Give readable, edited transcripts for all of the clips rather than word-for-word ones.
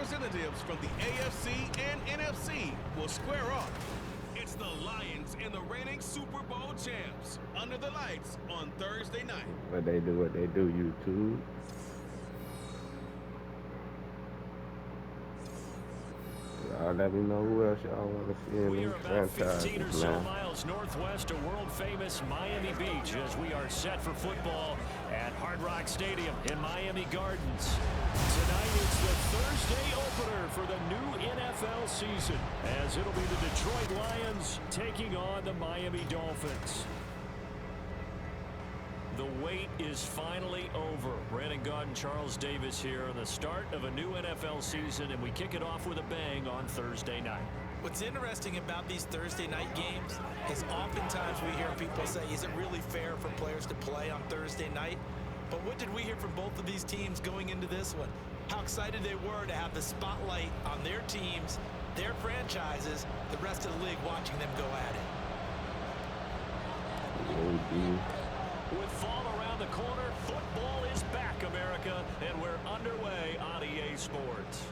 representatives from the AFC and NFC will square off. It's the Lions and the reigning Super Bowl champs under the lights on Thursday night. What they do, YouTube. Y'all let me know who else y'all want to see in We these are about 15 or franchises, so man. miles northwest of world-famous Miami Beach as we are set for football at Hard Rock Stadium in Miami Gardens. Tonight is the Thursday opener for the new NFL season, as it'll be the Detroit Lions taking on the Miami Dolphins. The wait is finally over. Brandon Gaud and Charles Davis here on the start of a new NFL season, and we kick it off with a bang on Thursday night. What's interesting about these Thursday night games is oftentimes we hear people say, is it really fair for players to play on Thursday night? But what did we hear from both of these teams going into this one? How excited they were to have the spotlight on their teams, their franchises, the rest of the league watching them go at it. With fall around the corner, football is back, America, and we're underway on EA Sports.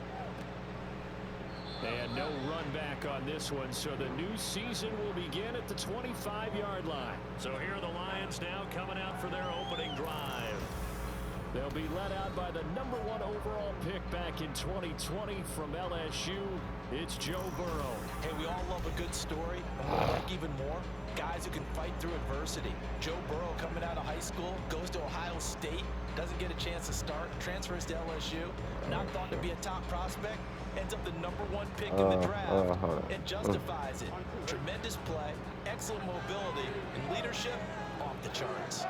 And no run back on this one, so the new season will begin at the 25-yard line. So here are the Lions now coming out for their opening drive. They'll be led out by the #1 overall pick back in 2020 from LSU. It's Joe Burrow. Hey, we all love a good story, and we like even more guys who can fight through adversity. Joe Burrow coming out of high school, goes to Ohio State, doesn't get a chance to start, transfers to LSU, not thought to be a top prospect, ends up the #1 pick in the draft, and justifies it. Tremendous play, excellent mobility, and leadership off the charts.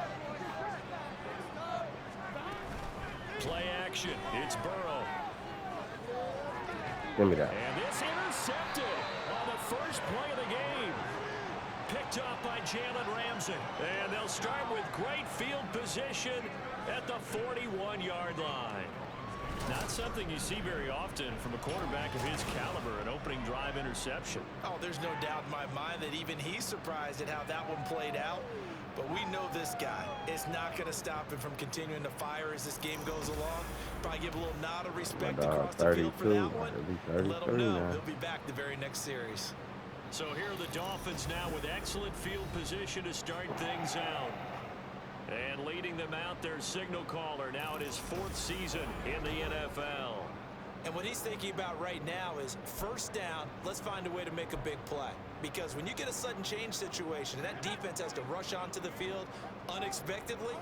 Play action. It's Burrow. Give me that. And it's intercepted on the first play of the game. Picked up by Jalen Ramsey. And they'll start with great field position at the 41-yard line. Not something you see very often from a quarterback of his caliber, an opening drive interception. Oh, there's no doubt in my mind that even he's surprised at how that one played out. But we know this guy is not going to stop him from continuing to fire as this game goes along. Probably give a little nod of respect across the field for that one. And let him know he'll be back the very next series. So here are the Dolphins now with excellent field position to start things out. And leading them out, their signal caller now in his 4th season in the NFL. And what he's thinking about right now is first down, let's find a way to make a big play. Because when you get a sudden change situation and that defense has to rush onto the field unexpectedly,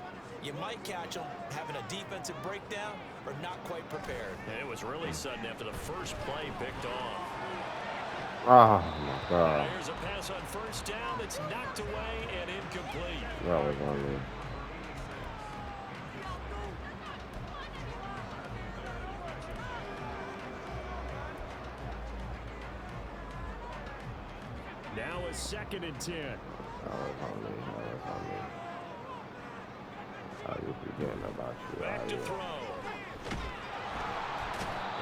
you might catch them having a defensive breakdown or not quite prepared. And it was really sudden after the first play picked off. Oh, my God. There's a pass on first down that's knocked away and incomplete. That was on me. Now a 2nd and 10. That was on me. I was forgetting about you. Back to throw.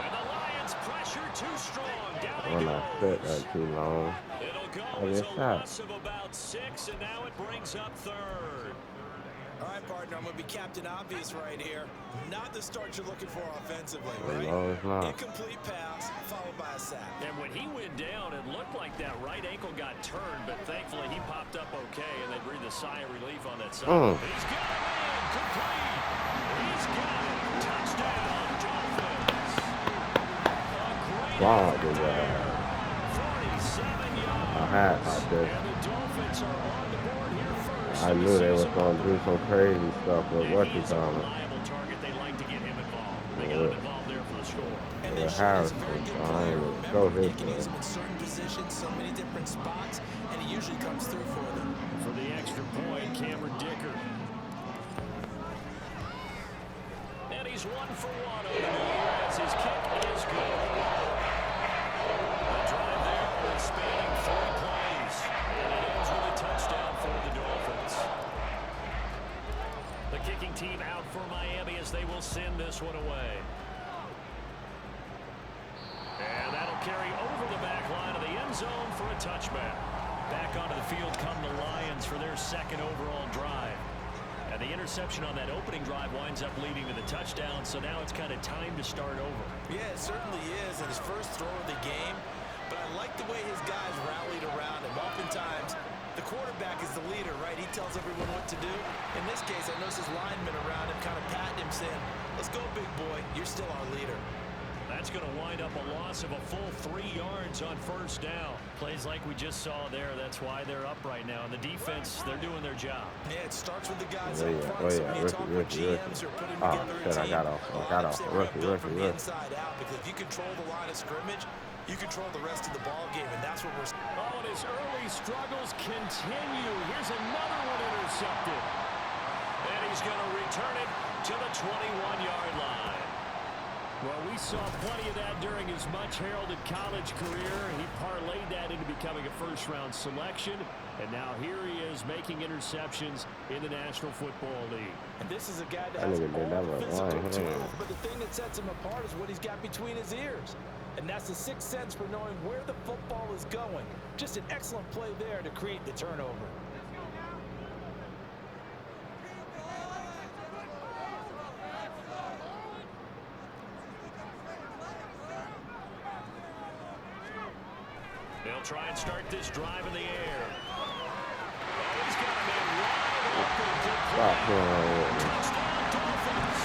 And the Lions pressure too strong. Down he When goes. I sit that too long, It'll go I as get a shot. loss of about 6, and now it brings up 3rd. All right, partner, I'm going to be Captain Obvious right here. Not the start you're looking for offensively, right? No, it's not. Incomplete pass followed by a sack. And when he went down, it looked like that right ankle got turned, but thankfully he popped up okay, and they breathed a sigh of relief on that side. He's got it in, complete. He's got it. Touchdown, Dolphins. A great effort there. 47 yards. I did. And the Dolphins are on the board here first. I knew they was going to do some crazy stuff with what you call it. Reliable target. They like to get him involved. They got him involved there for the score. And Yeah, then Harrison, is a very good I player. ain't Remember, go you his can way. use him in certain positions, so many different spots, and he usually comes through for them. For the extra point, Cameron Dicker. And he's 1 for 1 over the year as his kick is good. The drive there was spanning 3 plays, and it ends with a touchdown for the Dolphins. The kicking team out for Miami as they will send this one away. And that'll carry over the back line of the end zone for a touchback. Back onto the field come the Lions for their 2nd overall drive. And the interception on that opening drive winds up leading to the touchdown, so now it's kind of time to start over. Yeah, it certainly is, and his first throw of the game. But I like the way his guys rallied around him. Oftentimes, the quarterback is the leader, right? He tells everyone what to do. In this case, I noticed his linemen around him kind of patting him, saying, let's go, big boy. You're still our leader. That's going to wind up a loss of a full 3 yards on first down. Plays like we just saw there. That's why they're up right now. And the defense, they're doing their job. Yeah, it starts with the guys Oh, up yeah. front. Oh, So yeah. when you talk with GMs who are putting together a shit, team, I got off. Rookie. from the inside out, because if you control the line of scrimmage, you control the rest of the ball game, and that's what we're. Oh, and his early struggles continue. Here's another one intercepted. And he's going to return it to the 21-yard line. Well, we saw plenty of that during his much-heralded college career. He parlayed that into becoming a first-round selection. And now here he is making interceptions in the National Football League. And this is a guy that has all the physical tools, but the thing that sets him apart is what he's got between his ears. And that's the sixth sense for knowing where the football is going. Just an excellent play there to create the turnover. They'll try and start this drive in the air. Oh, he's got a man wide open. Touchdown, Dolphins.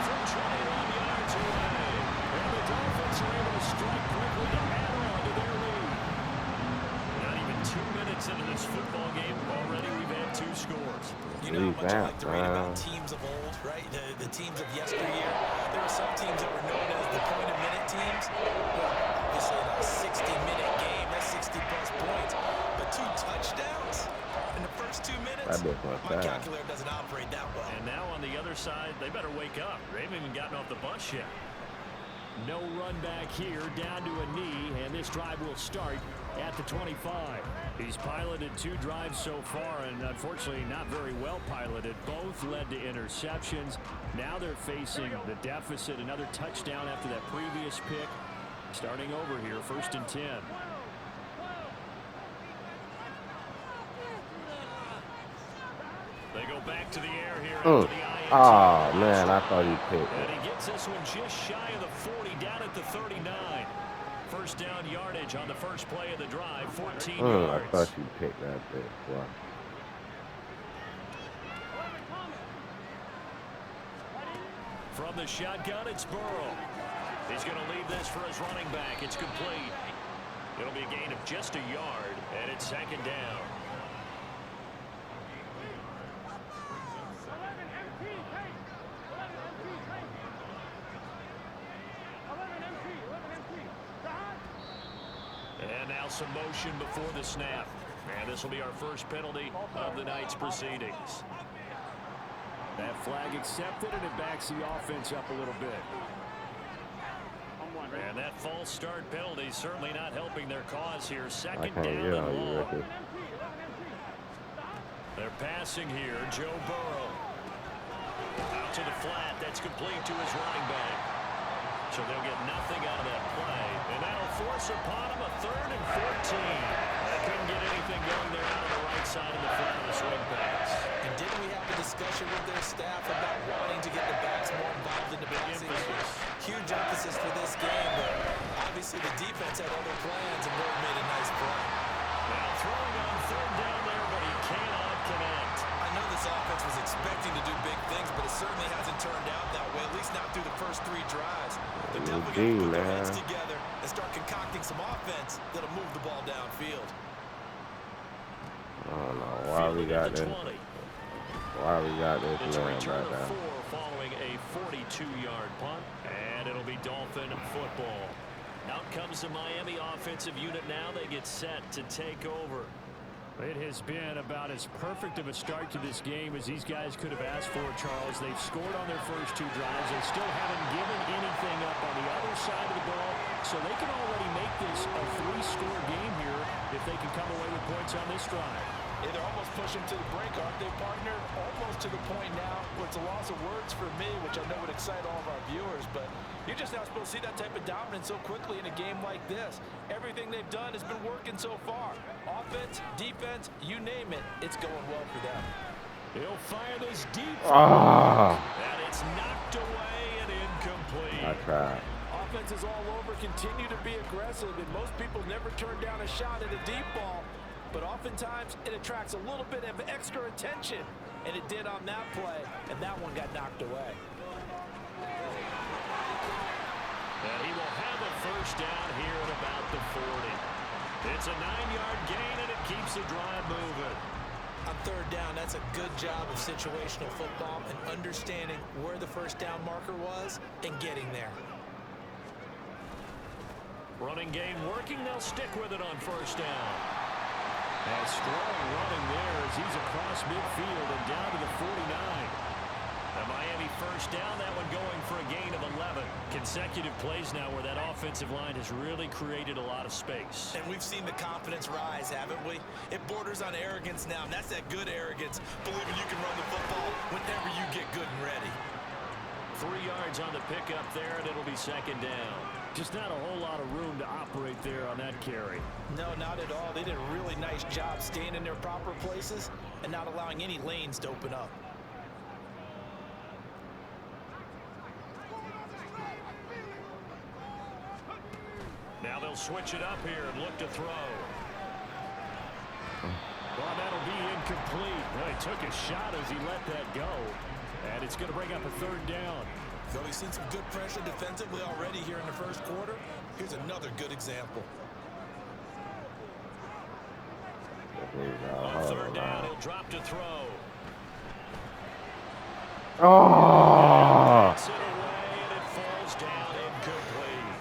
From 21 yards away. And the Dolphins are able to strike quickly to add on to their lead. Not even 2 minutes into this football game, already we've had 2 scores. You know how much I like to read about teams of old, right? The teams of yesteryear. There were some teams that were known as the point-a-minute teams. Well, obviously in a 60-minute game, that's 60-plus points. But 2 touchdowns in the first 2 minutes? My calculator doesn't operate that well. And now on the other side, they better wake up. They haven't even gotten off the bus yet. No run back here, down to a knee, and this drive will start at the 25. He's piloted 2 drives so far, and unfortunately not very well piloted. Both led to interceptions. Now they're facing the deficit, another touchdown after that previous pick. Starting over here, 1st and 10. They go back to the air here. After the INT. Oh, man, I thought he picked And it. he gets this one just shy of the 40, down at the 39. First down yardage on the first play of the drive, 14 yards. I thought you picked that bit. Wow. From the shotgun, it's Burrow. He's going to leave this for his running back. It's complete. It'll be a gain of just a yard, and it's 2nd down. And now some motion before the snap. And this will be our first penalty of the night's proceedings. That flag accepted, and it backs the offense up a little bit. And that false start penalty certainly not helping their cause here. 2nd down and long. They're passing here. Joe Burrow. Out to the flat. That's complete to his running back. So they'll get nothing out of that play. And that'll force upon him a 3rd and 14. They couldn't get anything going there out of the right side of the flat of the swing pass. And didn't we have a discussion with their staff about wanting to get the backs more involved in the passing? Huge emphasis for this game, but obviously the defense had other plans and really made a nice play. Now throwing on 3rd down there, but he cannot connect. I know this offense was expecting to do big things, but it certainly hasn't turned out that way, at least not through the first 3 drives. They're definitely going to put their heads together and start concocting some offense that'll move the ball downfield. I don't know why we got this. Why we got this man right now. Following a 42-yard punt, and it'll be Dolphin football. Out comes the Miami offensive unit now. They get set to take over. It has been about as perfect of a start to this game as these guys could have asked for, Charles. They've scored on their first 2 drives. They still haven't given anything up on the other side of the ball, so they can already make this a 3-score game here if they can come away with points on this drive. Yeah, they're almost pushing to the brink, aren't they, partner? Almost to the point now where it's a loss of words for me, which I know would excite all of our viewers, but you're just not supposed to see that type of dominance so quickly in a game like this. Everything they've done has been working so far. Offense, defense, you name it, it's going well for them. He'll fire this deep. Ah. And it's knocked away and incomplete. I tried. Offenses all over continue to be aggressive, and most people never turn down a shot at a deep ball. But oftentimes, it attracts a little bit of extra attention. And it did on that play, and that one got knocked away. And he will have a first down here at about the 40. It's a 9-yard gain, and it keeps the drive moving. On third down, that's a good job of situational football and understanding where the first down marker was and getting there. Running game working. They'll stick with it on first down. And strong running there as he's across midfield and down to the 49. A Miami first down, that one going for a gain of 11. Consecutive plays now where that offensive line has really created a lot of space. And we've seen the confidence rise, haven't we? It borders on arrogance now, and that's that good arrogance, believing you can run the football whenever you get good and ready. 3 yards on the pickup there, and it'll be second down. Just not a whole lot of room to operate there on that carry. No, not at all. They did a really nice job staying in their proper places and not allowing any lanes to open up. Now they'll switch it up here and look to throw. Well, that'll be incomplete. Well, he took a shot as he let that go. And it's going to bring up a third down. Though he's seen some good pressure defensively already here in the first quarter, here's another good example. On third down, he'll drop to throw. Oh. Gets it away, and it falls down incomplete.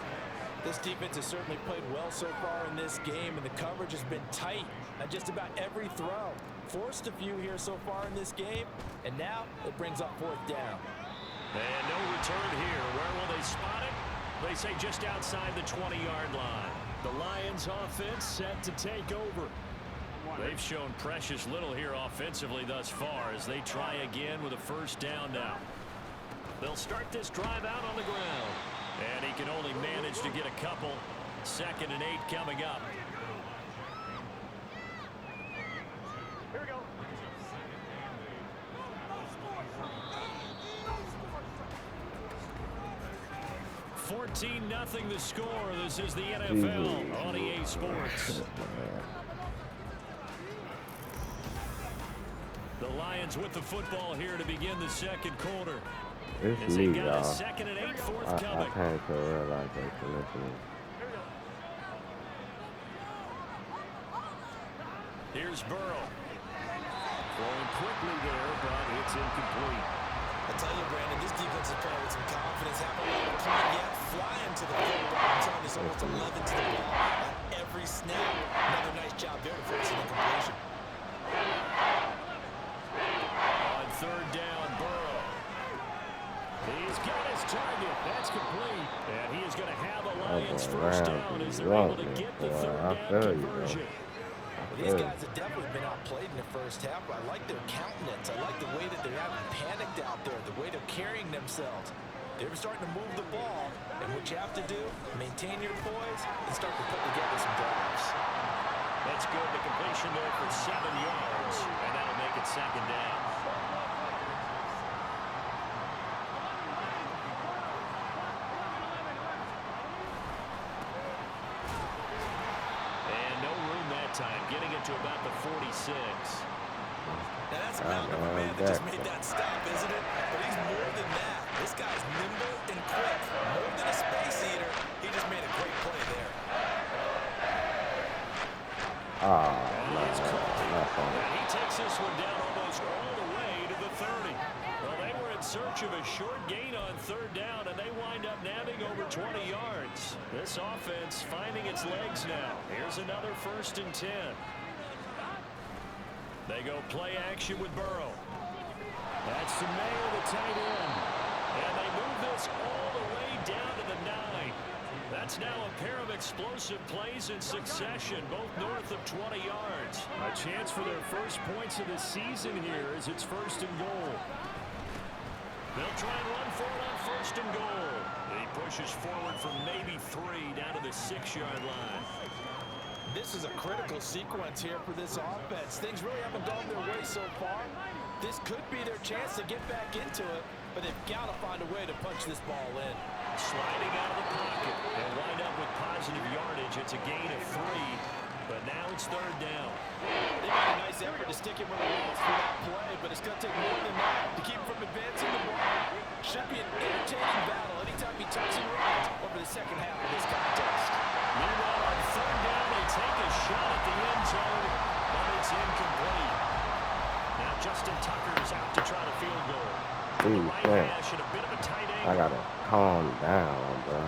This defense has certainly played well so far in this game, and the coverage has been tight on just about every throw. Forced a few here so far in this game, and now it brings up fourth down. And no return here. Where will they spot it? They say just outside the 20-yard line. The Lions offense set to take over. They've shown precious little here offensively thus far as they try again with a first down now. They'll start this drive out on the ground. And he can only manage to get a couple. 2nd and 8 coming up. Here we go. 14-0 the score. This is the NFL on EA Sports. The Lions with the football here to begin the second quarter. It's me, y'all. 2nd and 8, fourth I coming. can't realize that listening. Here's Burrow. Throwing quickly there, but it's incomplete. I tell you, Brandon, this defense is playing with some confidence. Haven't let a point yet. Flying to the football. I'm telling you, it's almost 11 to the ball on every snap. Another nice job there to force an incompletion. On third down, Burrow. He's got his target. That's complete. And he is going to have a Lions first down as they're able to get the third down conversion. These guys have definitely been outplayed in the first half, but I like their countenance. I like the way that they're not panicked out there, the way they're carrying themselves. They're starting to move the ball, and what you have to do, maintain your poise and start to put together some drives. That's good. The completion there for 7 yards, and that'll make it second down. And no room that time, getting it to about the 46. Now that's a mountain of a man that just made that stop, isn't it? But he's more than that. This guy's nimble and quick. More than a space eater. He just made a great play there. And he takes this one down almost all the way to the 30. Well, they were in search of a short gain on third down, and they wind up nabbing over 20 yards. This offense finding its legs now. Here's another 1st and 10. They go play action with Burrow. That's the Mayo, the tight end. And they move this all the way down to the 9. That's now a pair of explosive plays in succession, both north of 20 yards. A chance for their first points of the season here as it's 1st and goal. They'll try and run for it on 1st and goal. He pushes forward from maybe 3 down to the 6-yard line. This is a critical sequence here for this offense. Things really haven't gone their way so far. This could be their chance to get back into it, but they've got to find a way to punch this ball in. Sliding out of the pocket and wind up with positive yardage. It's a gain of 3, but now it's 3rd down. They made a nice effort to stick him with the walls for that play, but it's going to take more than that to keep him from advancing the ball. Should be an entertaining battle anytime he tucks and runs over the second half of this contest. Meanwhile, on 3rd down, they take a shot at the end zone, but it's incomplete. Now Justin Tucker is out to try the field goal. Ooh, Right hash and a bit of a tight angle. I gotta calm down, bro.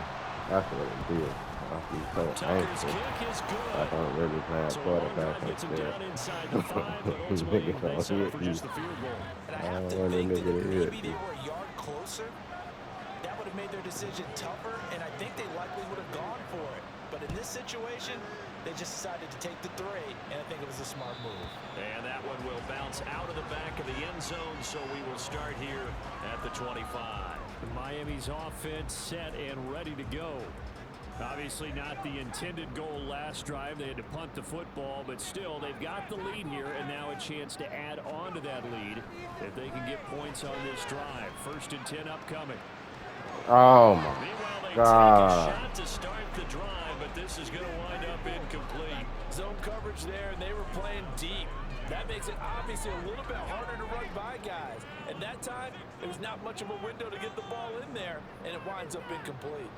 That's what it is. I'm so Tucker's anxious. kick is good. I don't really play So a long quarterback drive gets him instead. down inside the 5, but ultimately they settle for just the field goal. And I have to think that if maybe they were a yard closer, that would have made their decision tougher, and I think they likely would have gone for it. But in this situation, they just decided to take the 3, and I think it was a smart move. And that one will bounce out of the back of the end zone, so we will start here at the 25. Miami's offense set and ready to go. Obviously not the intended goal last drive. They had to punt the football, but still they've got the lead here, and now a chance to add on to that lead if they can get points on this drive. 1st and 10 upcoming. Oh my Meanwhile, they God. take a shot to start the drive, but this is going to wind up incomplete. Zone coverage there, and they were playing deep. That makes it obviously a little bit harder to run by guys. And that time, it was not much of a window to get the ball in there, and it winds up incomplete.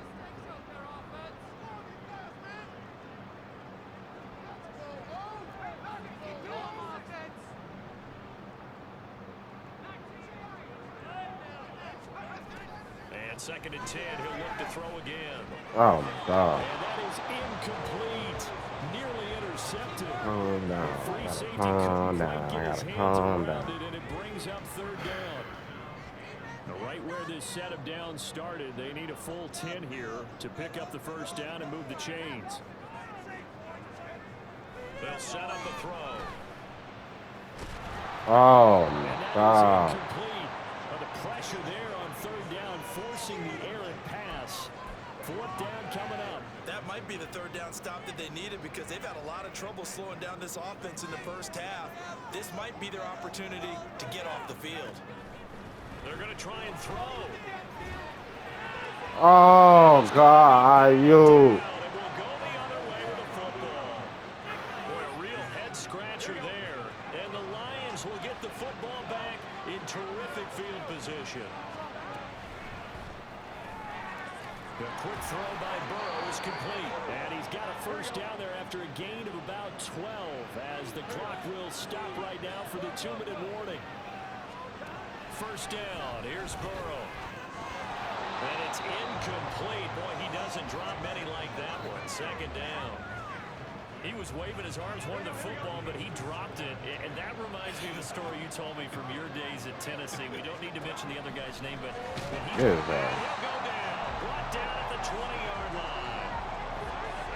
And 2nd and 10, he'll look to throw again. Oh my God. And that is incomplete. Nearly intercepted. Calm down. I Free gotta safety calm couldn't down. quite I get his gotta hands calm around down. it, and it brings up 3rd down. Now, right where this set of downs started, they need a full 10 here to pick up the 1st down and move the chains. They'll set up a throw. Oh And my that God. is incomplete. But the pressure there on 3rd down, forcing the errant pass. 4th down coming up. That might be the 3rd down stop that they needed because they've had a lot of trouble slowing down this offense in the 1st half. This might be their opportunity to get off the field. They're going to try and throw. Oh God, you. And we'll go the other way with the football. Boy, a real head scratcher there. And the Lions will get the football back in terrific field position. The quick throw by Burrow is complete. And he's got a 1st down there after a gain of about 12 as the clock will stop right now for the 2-minute warning. 1st down. Here's Burrow. And it's incomplete. Boy, he doesn't drop many like that one. 2nd down. He was waving his arms, wanted the football, but he dropped it. And that reminds me of the story you told me from your days at Tennessee. We don't need to mention the other guy's name, but when he dropped it, he'll go down. Brought down at the 20-yard line.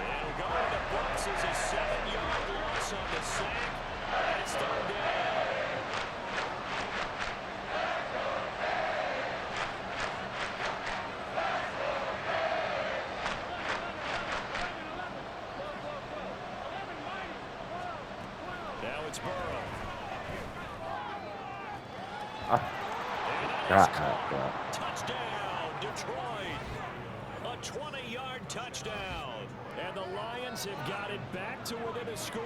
And it'll go in the books as a 7-yard loss on the sack. And it's 3rd down. Now it's Burrow. And that is caught. Touchdown, Detroit. A 20-yard touchdown. And the Lions have got it back to within a score.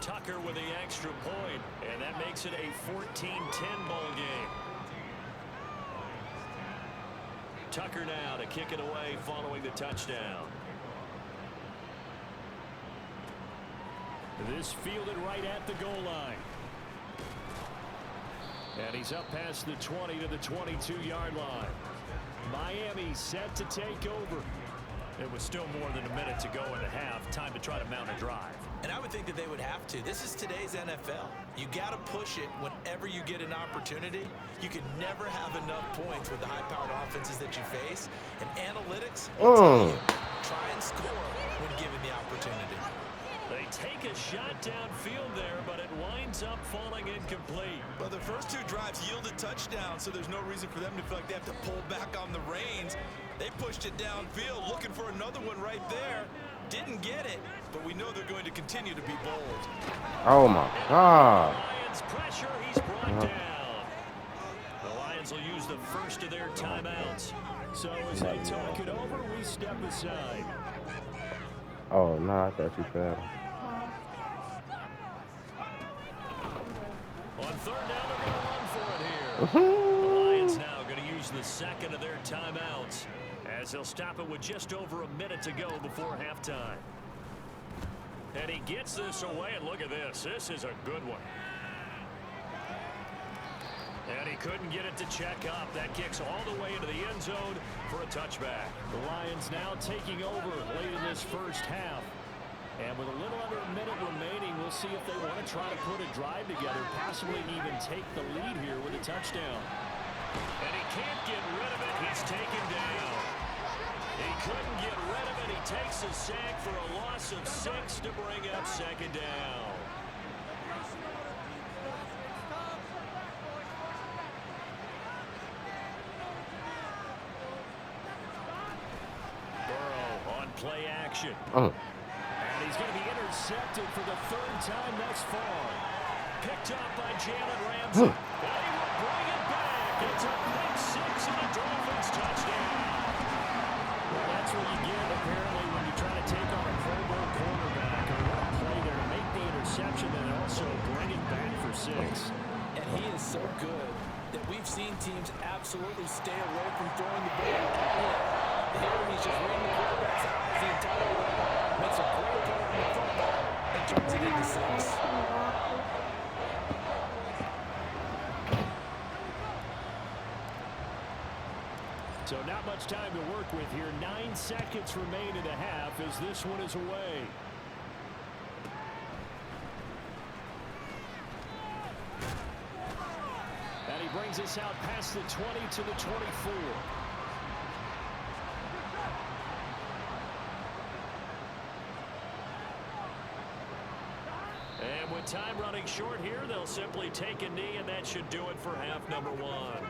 Tucker with the extra point, and that makes it a 14-10 ball game. Tucker now to kick it away following the touchdown. This fielded right at the goal line. And he's up past the 20 to the 22-yard line. Miami set to take over. It was still more than a minute to go in the half. Time to try to mount a drive. And I would think that they would have to. This is today's NFL. You got to push it whenever you get an opportunity. You can never have enough points with the high-powered offenses that you face. And analytics will tell you, try and score when given the opportunity. They take a shot downfield there, but it winds up falling incomplete. Well, the first 2 drives yielded touchdowns, so there's no reason for them to feel like they have to pull back on the reins. They pushed it downfield, looking for another one right there. Didn't get it, but we know they're going to continue to be bold. Oh my God. Lions pressure, he's brought down. The Lions will use the first of their timeouts. So as they talk it over, we step aside. Oh no, I thought you fell. On third down, they're going to run for it here. The Lions now going to use the second of their timeouts as they'll stop it with just over a minute to go before halftime. And he gets this away, and look at this. This is a good one. And he couldn't get it to check up. That kicks all the way into the end zone for a touchback. The Lions now taking over late in this first half. And with a little under a minute remaining, we'll see if they want to try to put a drive together, possibly even take the lead here with a touchdown. And he can't get rid of it. He's taken down. He couldn't get rid of it. He takes a sack for a loss of 6 to bring up second down. Burrow on play action. And he's going to be intercepted for the third time thus far. Picked up by Jalen Ramsey. And he will bring it back. It's a pick 6 and a Dolphins touchdown. Well, that's what you get, apparently, when you try to take on a Pro Bowl quarterback. And what a play there to make the interception and also bring it back for 6. And he is so good that we've seen teams absolutely stay away from throwing the ball. Here he's just reading the quarterback's eyes the entire way. Makes a great play on the football and turns it into 6. So not much time to work with here. 9 seconds remain in the half as this one is away. And he brings us out past the 20 to the 24. And with time running short here, they'll simply take a knee, and that should do it for half number 1.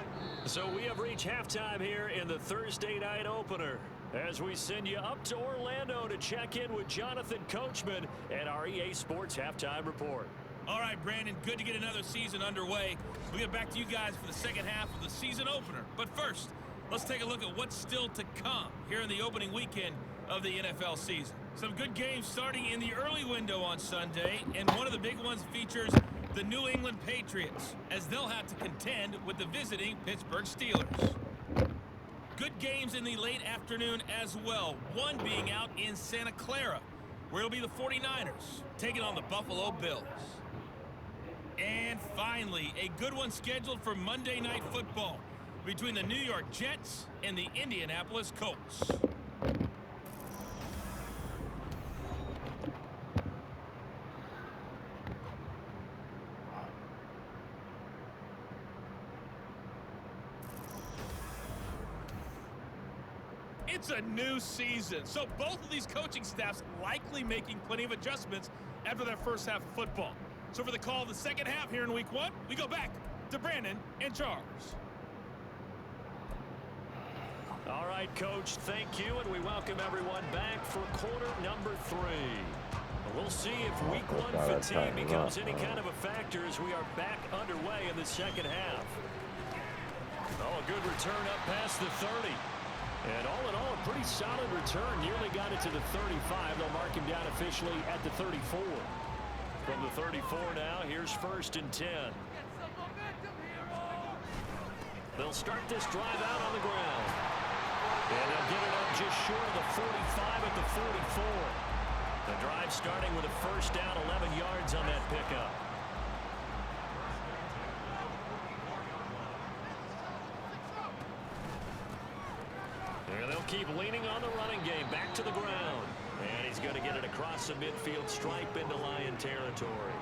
So we have reached halftime here in the Thursday night opener as we send you up to Orlando to check in with Jonathan Coachman at our EA Sports Halftime Report. All right, Brandon, good to get another season underway. We'll get back to you guys for the second half of the season opener. But first, let's take a look at what's still to come here in the opening weekend of the NFL season. Some good games starting in the early window on Sunday, and one of the big ones features the New England Patriots, as they'll have to contend with the visiting Pittsburgh Steelers. Good games in the late afternoon as well, one being out in Santa Clara, where it'll be the 49ers taking on the Buffalo Bills. And finally, a good one scheduled for Monday Night Football between the New York Jets and the Indianapolis Colts. It's a new season, so both of these coaching staffs likely making plenty of adjustments after their first half of football. So for the call of the second half here in week 1, we go back to Brandon and Charles. All right, Coach, thank you, and we welcome everyone back for quarter number 3. We'll see if week 1 fatigue becomes any kind of a factor as we are back underway in the second half. Oh, a good return up past the 30. And all in all, a pretty solid return. Nearly got it to the 35. They'll mark him down officially at the 34. From the 34 now, here's 1st and 10. They'll start this drive out on the ground. And they'll get it up just short of the 45 at the 44. The drive starting with a first down, 11 yards on that pickup. And they'll keep leaning on the running game back to the ground. And he's going to get it across the midfield stripe into Lion territory.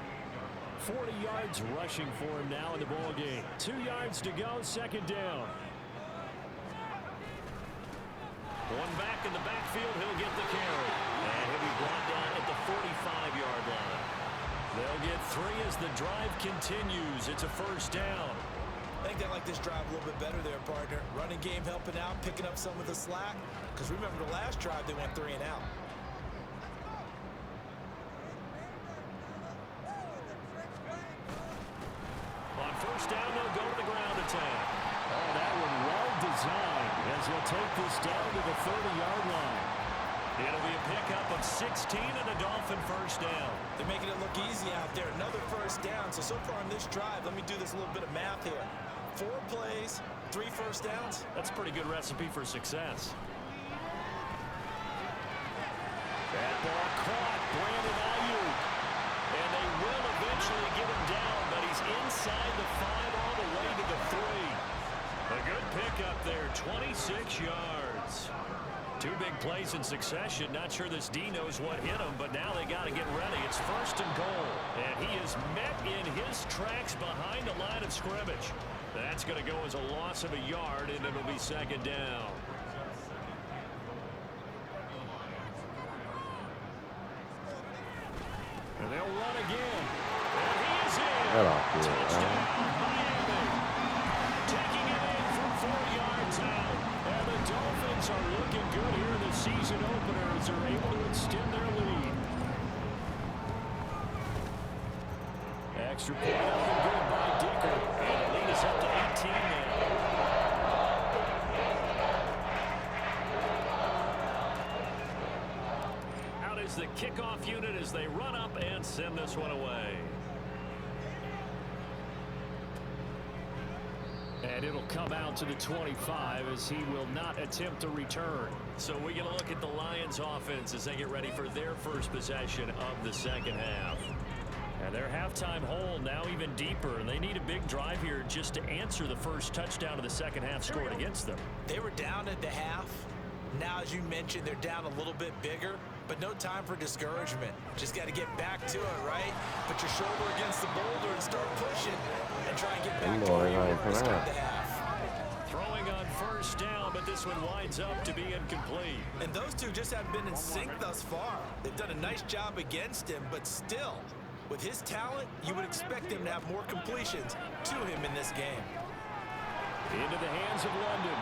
40 yards rushing for him now in the ball game. 2 yards to go, second down. One back in the backfield, he'll get the carry. And he'll be brought down at the 45-yard line. They'll get 3 as the drive continues. It's a first down. I think they like this drive a little bit better there, partner. Running game helping out, picking up some of the slack. Because remember the last drive, they went 3 and out. as he'll take this down to the 30-yard line. It'll be a pickup of 16 and a Dolphin first down. They're making it look easy out there. Another first down. So far on this drive, let me do this little bit of math here. 4 plays, 3 first downs. That's a pretty good recipe for success. That ball caught, Brandon Ayuk. And they will eventually get him down, but he's inside the 5 all the way to the 3. A good pickup there, 26 yards. 2 big plays in succession. Not sure this D knows what hit him, but now they got to get ready. It's 1st and goal. And he is met in his tracks behind the line of scrimmage. That's going to go as a loss of a yard, and it'll be 2nd down. And they'll run again. And he is in. Touchdown, Miami. Taking it in from 4 yards out. And the Dolphins are looking good here in the season opener as they're able to extend their lead. Extra point up and good by Dicker. And the lead is up to 18 now. Out is the kickoff unit as they run up and send this one away. And it'll come out to the 25 as he will not attempt a return. So we get a look at the Lions offense as they get ready for their first possession of the second half. And their halftime hole now even deeper, and they need a big drive here just to answer the first touchdown of the second half scored against them. They were down at the half. Now, as you mentioned, they're down a little bit bigger, but no time for discouragement. Just got to get back to it, right? Put your shoulder against the boulder and start pushing and try and get back to where you were to start the half. Throwing on first down, but this one winds up to be incomplete. And those two just haven't been in sync thus far. They've done a nice job against him, but still, with his talent, you would expect him to have more completions to him in this game. Into the hands of London.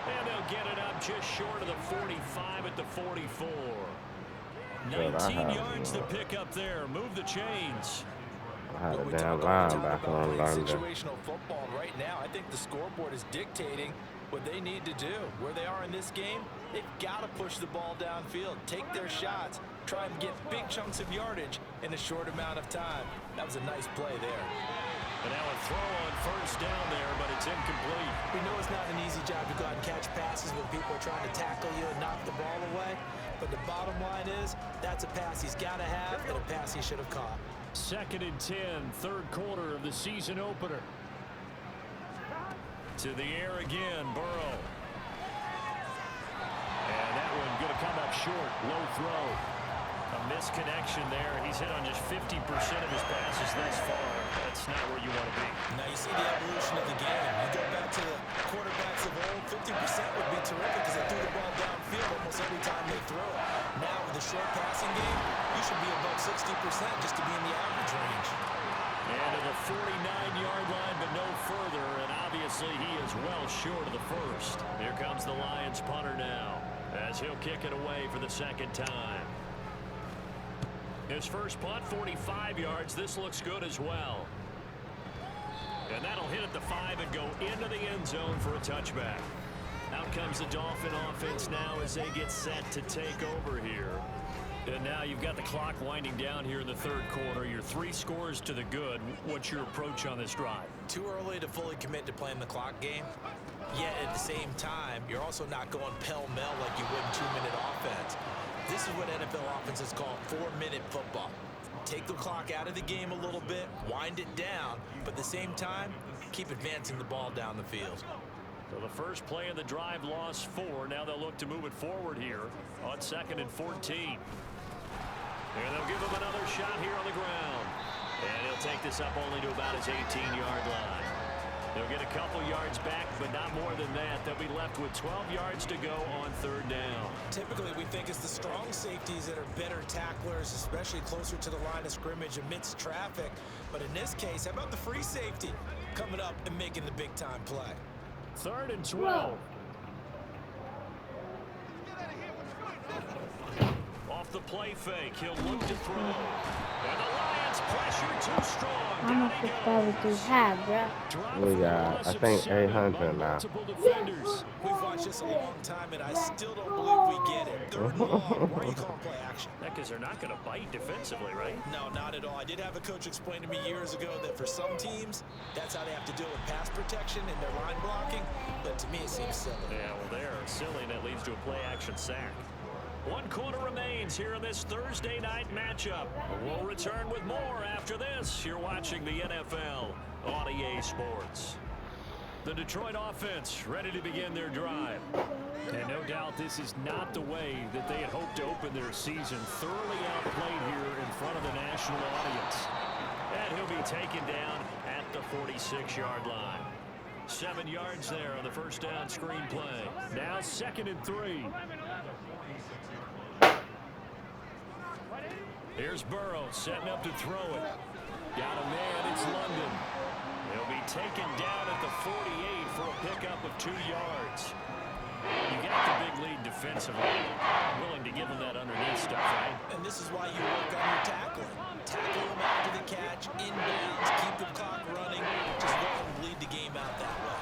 And they'll get it up just short of the 45 at the 44. 19 yards to pick up there. Move the chains. I had a damn linebacker on London. Situational football right now, I think the scoreboard is dictating what they need to do. Where they are in this game, they've got to push the ball downfield, take their shots, try and get big chunks of yardage in a short amount of time. That was a nice play there. And now a throw on first down there, but it's incomplete. We know it's not an easy job to go out and catch passes when people are trying to tackle you and knock the ball away. But the bottom line is, that's a pass he's got to have and a pass he should have caught. 2nd and 10, 3rd quarter of the season opener. To the air again, Burrow. And that one going to come up short, low throw. A misconnection there. He's hit on just 50% of his passes thus far. That's not where you want to be. Now you see the evolution of the game. You go back to the quarterbacks of old, 50% would be terrific because they threw the ball downfield almost every time they throw it. Now with the short passing game, you should be above 60% just to be in the average range. And to the 49-yard line, but no further, and obviously he is well short of the first. Here comes the Lions punter now, as he'll kick it away for the 2nd time. His first punt, 45 yards. This looks good as well. And that'll hit at the 5 and go into the end zone for a touchback. Out comes the Dolphin offense now as they get set to take over here. And now you've got the clock winding down here in the 3rd quarter. You're 3 scores to the good. What's your approach on this drive? Too early to fully commit to playing the clock game. Yet at the same time, you're also not going pell-mell like you would in 2-minute offense. This is what NFL offenses call 4-minute football. Take the clock out of the game a little bit, wind it down, but at the same time, keep advancing the ball down the field. So the first play of the drive lost 4. Now they'll look to move it forward here on 2nd and 14. And they'll give him another shot here on the ground. And he'll take this up only to about his 18-yard line. They'll get a couple yards back, but not more than that. They'll be left with 12 yards to go on 3rd down. Typically, we think it's the strong safeties that are better tacklers, especially closer to the line of scrimmage amidst traffic. But in this case, how about the free safety coming up and making the big-time play? 3rd and 12. Off the play fake, he'll look to throw. And the Lions Pressure too strong. How much subscribers do you have, bro? We got, I think, 800 now. We've watched this a long time, and I still don't believe we get it. Third and long. Why are you calling play action? Because they're not going to bite defensively, right? No, not at all. I did have a coach explain to me years ago that for some teams, that's how they have to deal with pass protection and their line blocking. But to me, it seems silly. Yeah, well, they're silly, and that leads to a play-action sack. 1 quarter remains here in this Thursday night matchup. We'll return with more after this. You're watching the NFL on EA Sports. The Detroit offense ready to begin their drive. And no doubt this is not the way that they had hoped to open their season. Thoroughly outplayed here in front of the national audience. And he'll be taken down at the 46-yard line. 7 yards there on the first down screen play. Now 2nd and 3. Here's Burrow setting up to throw it. Got a man, it's London. He'll be taken down at the 48 for a pickup of 2 yards. You got the big lead defensively. Willing to give him that underneath stuff, right? And this is why you work on your tackling. Tackle him after the catch, inbounds, keep the clock running. Just let him lead the game out that way.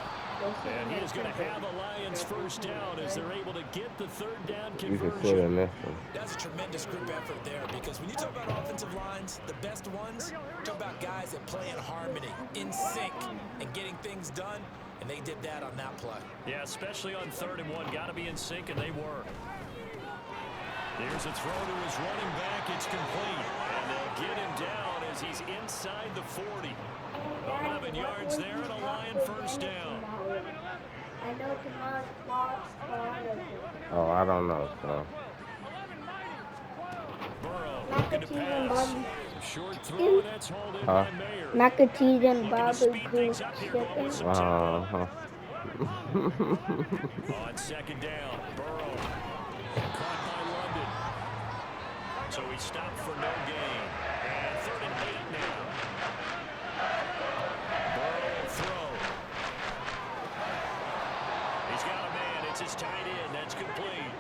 And he is going to have a Lions first down as they're able to get the 3rd down You can sit in conversion. this one. That's a tremendous group effort there, because when you talk about offensive lines, the best ones, talk about guys that play in harmony, in sync, and getting things done, and they did that on that play. Yeah, especially on 3rd and 1. Got to be in sync, and they were. Here's a throw to his running back. It's complete. And they'll get him down as he's inside the 40. 11 yards there and a Lion first down. Oh, I don't know, so. Burrow looking to pass. Short throw, and that's hauled in by Mayer. Mac and cheese and Looking to barbecue speed things up here, going with some chicken. tempo. On 2nd down, Burrow caught by London. So he stopped for no gain. And 3rd and 8 now. Burrow will throw. He's got a man. It's his tight end. That's complete.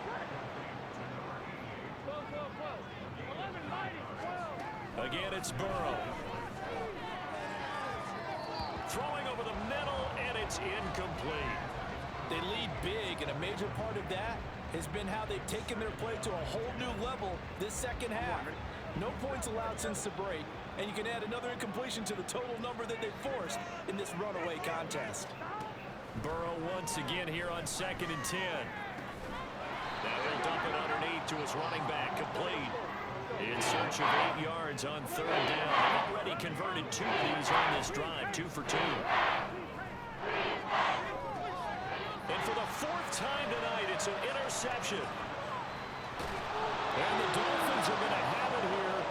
Again, it's Burrow. Throwing over the middle, and it's incomplete. They lead big, and a major part of that has been how they've taken their play to a whole new level this second half. No points allowed since the break, and you can add another incompletion to the total number that they forced in this runaway contest. Burrow once again here on 2nd and 10. Now he'll dump it underneath to his running back, complete. In search of 8 yards on 3rd down. They've already converted 2 of these on this drive, 2 for 2. And for the 4th time tonight, it's an interception. And the Dolphins are going to have it here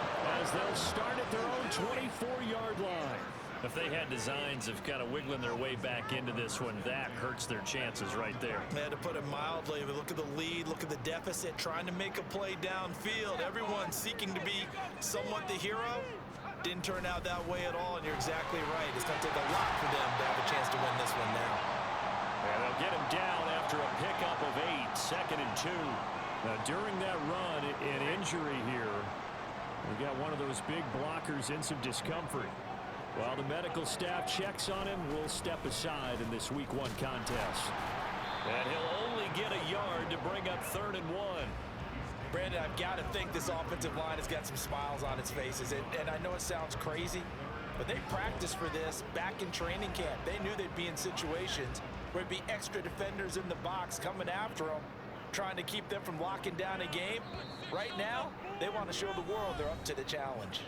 as they'll start at their own 24-yard line. If they had designs of kind of wiggling their way back into this one, that hurts their chances right there. Man, to put it mildly, look at the lead, look at the deficit, trying to make a play downfield. Everyone seeking to be somewhat the hero. Didn't turn out that way at all, and you're exactly right. It's going to take a lot for them to have a chance to win this one now. And they'll get him down after a pickup of 8, 2nd and 2. Now, during that run, an injury here, we got one of those big blockers in some discomfort. While the medical staff checks on him, we'll step aside in this Week 1 contest. And he'll only get a yard to bring up 3rd and 1. Brandon, I've got to think this offensive line has got some smiles on its faces. And I know it sounds crazy, but they practiced for this back in training camp. They knew they'd be in situations where there'd be extra defenders in the box coming after them, trying to keep them from locking down a game. Right now, they want to show the world they're up to the challenge.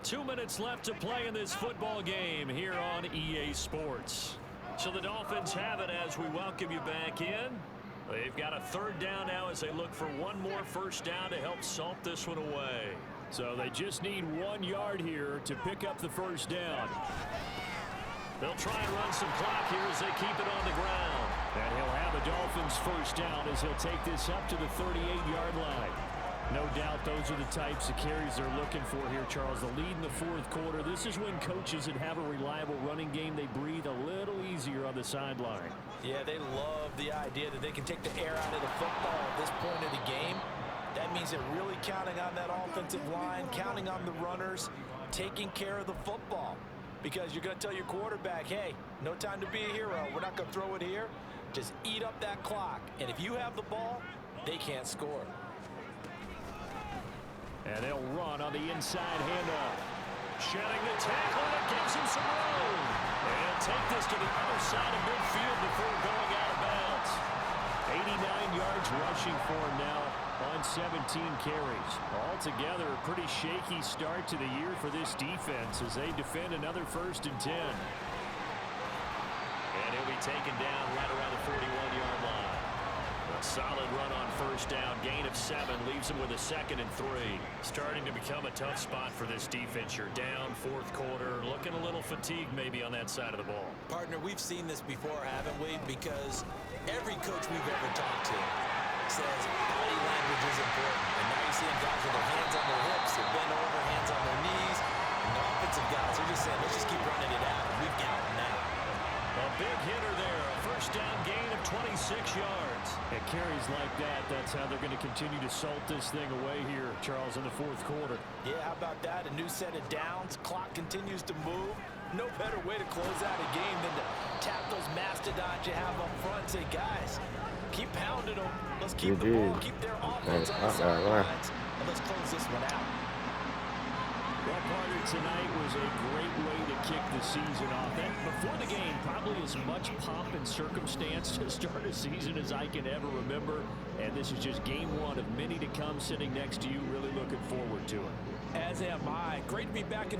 2 minutes left to play in this football game here on EA Sports. So the Dolphins have it as we welcome you back in. They've got a 3rd down now as they look for one more first down to help salt this one away. So they just need 1 yard here to pick up the first down. They'll try and run some clock here as they keep it on the ground. And he'll have the Dolphins first down as he'll take this up to the 38-yard line. No doubt those are the types of carries they're looking for here, Charles. The lead in the 4th quarter. This is when coaches that have a reliable running game, they breathe a little easier on the sideline. Yeah, they love the idea that they can take the air out of the football at this point of the game. That means they're really counting on that offensive line, counting on the runners. taking care of the football. Because you're going to tell your quarterback, hey, no time to be a hero. We're not going to throw it here. Just eat up that clock. And if you have the ball, they can't score. And they'll run on the inside handoff. Shedding the tackle, and it gives him some room. And take this to the other side of midfield before going out of bounds. 89 yards rushing for him now on 17 carries. Altogether, a pretty shaky start to the year for this defense as they defend another 1st and 10. And he'll be taken down right around the 41-yard line. A solid run on 1st down, gain of 7, leaves him with a 2nd and 3. Starting to become a tough spot for this defense. You're down 4th quarter, looking a little fatigued maybe on that side of the ball. Partner, we've seen this before, haven't we? Because every coach we've ever talked to says body language is important. And now you're seeing guys with their hands on their hips, they're bent over, hands on their knees. And the offensive guys are just saying, let's just keep running it out. We've got them now. A big hitter there. A 1st down gain of 26 yards. At carries like that, that's how they're going to continue to salt this thing away here, Charles, in the 4th quarter. Yeah, how about that? A new set of downs. Clock continues to move. No better way to close out a game than to tap those mastodons you have up front. Say, guys, keep pounding them. Let's keep the ball, keep their offense on the sidelines, and let's close this one out. Well, partner, tonight was a great way to kick the season off. And before the game, probably as much pomp and circumstance to start a season as I can ever remember. And this is just game 1 of many to come sitting next to you. Really looking forward to it. As am I. Great to be back in